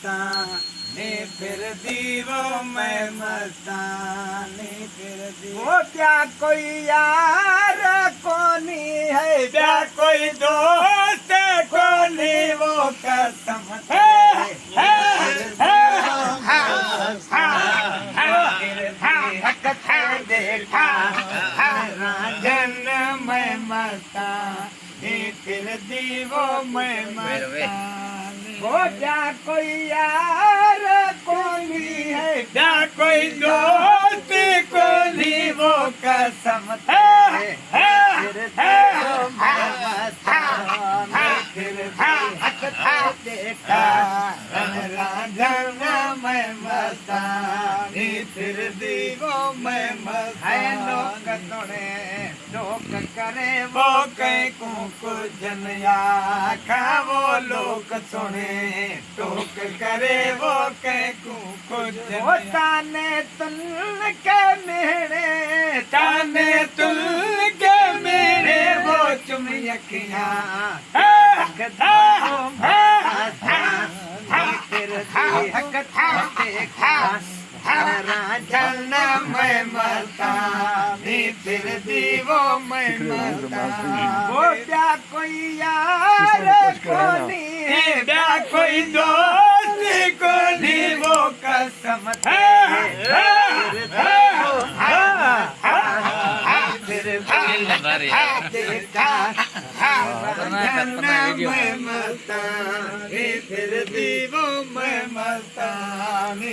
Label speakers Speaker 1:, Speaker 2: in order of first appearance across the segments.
Speaker 1: मस्तानी फिर दीवो मैं मस्तानी फिर दी।
Speaker 2: वो क्या कोई यार कोनी है,
Speaker 1: क्या कोई दोस्त कोनी वो कसम देखा जन्म मैं मस्तानी फिर दीवो मैं मस्तानी।
Speaker 2: वो क्या कोई यार कोनी है,
Speaker 1: क्या कोई दोस्त कोनी वो कसम देखा मैं मस्तानी फिर दीवो मैं
Speaker 2: मस्तानी। लोक करे
Speaker 1: वो कहीं को जनया खा वो लोग सुने टोक करे वो कहीं को
Speaker 2: वो ताने तुल के मेरे,
Speaker 1: ताने तुल के मेरे वो चुम यखिया जन्म मैं मस्तानी फिर दीवो मैं मस्तानी।
Speaker 2: वो क्या कोई यार कोनी है,
Speaker 1: क्या कोई दोस्त कोनी वो कसम मैं मस्तानी फिर दीवो मैं मस्तानी।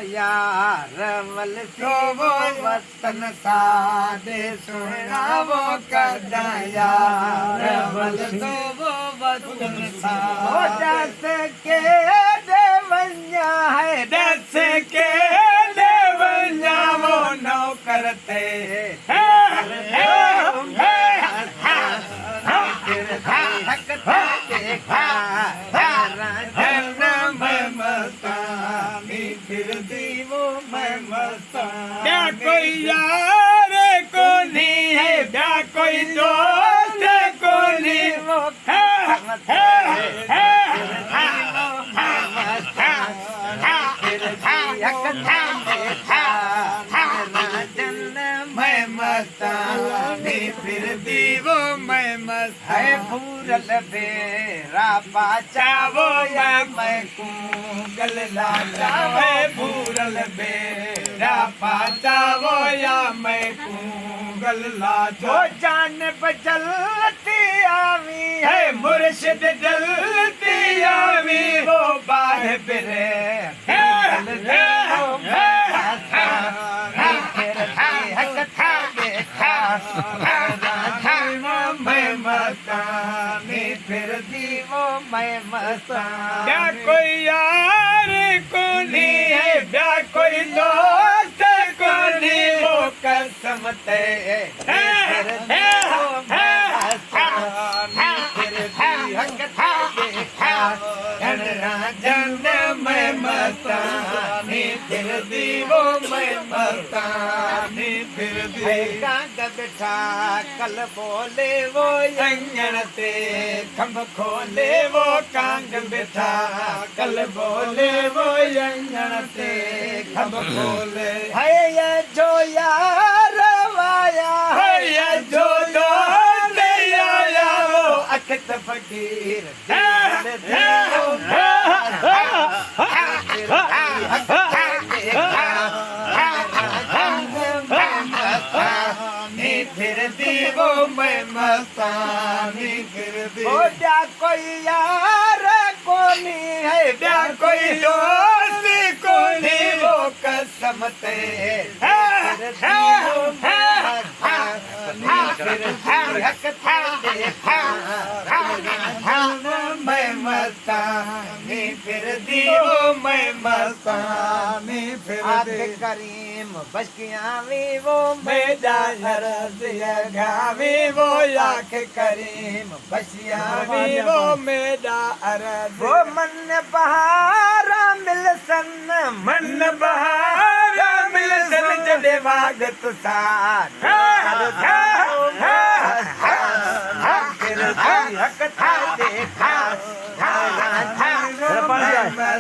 Speaker 2: यार वल
Speaker 1: तो वो वतन सादे सुना वो कदा यार वल तो वो वतन
Speaker 2: वो
Speaker 1: सादे
Speaker 2: दस के देवन्या है,
Speaker 1: दस के देवन्या वो नौ करते मस्तानी फिर दीवो मैं मस्तानी। क्या कोई यार को नहीं है, क्या कोई दोस्त को नहीं वो मैं मस्तानी फिर दीवो मैं मस्तानी।
Speaker 2: पूरल बेरा पाचा
Speaker 1: चावो या मैं कुंगल लाचा है पूरल बेरा पाचावो या मैं कुंगल लाचा।
Speaker 2: वो जान बचलती आवी
Speaker 1: है मुर्शिद जलती आवी वो बाह बिरे मैं मस्तानी फिर
Speaker 2: दीवो मैं मस्तानी।
Speaker 1: क्या कोई यार को नहीं है, क्या कोई दोस्त को नहीं वो कसम ते जन्म मैं मस्तानी फिर दीवो मैं मस्तानी फिर दी।
Speaker 2: बैठा कल बोले वो
Speaker 1: अंगन ते खंभ खोले वो कांग बिठा कल बोले वो अंगन ते खंभ खोले।
Speaker 2: है ये जो यार वाया
Speaker 1: है ये जो दोस्त आया वो अखत फकीर फिर दीवो मैं मस्तानी फिर दी।
Speaker 2: हो जा कोई यार कोनी है,
Speaker 1: क्या कोई दोस्त कोनी वो कसम ते मैं मस्तानी फिर दीवो मैं मस्तानी फिर दी।
Speaker 2: करीम बशकियां भी वो
Speaker 1: मेरा हरस गावी वो आँख करीम बसिया भी वो मेरा अरज।
Speaker 2: वो मन बहारा मिल सन
Speaker 1: मन बहारा मिल सन जडे वाग तुसार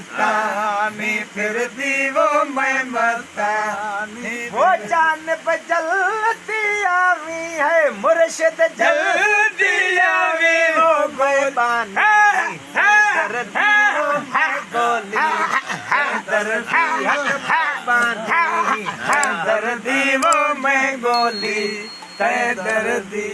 Speaker 1: मस्तानी फिरती वो मैं मस्तानी
Speaker 2: वो जान पे जलती आवी है मुर्शिद
Speaker 1: जल्दी आवे वो
Speaker 2: बेबानी दर्दी वो है गोली दर्दी बेबानी
Speaker 1: दर्दी वो मैं गोली तय दर्दी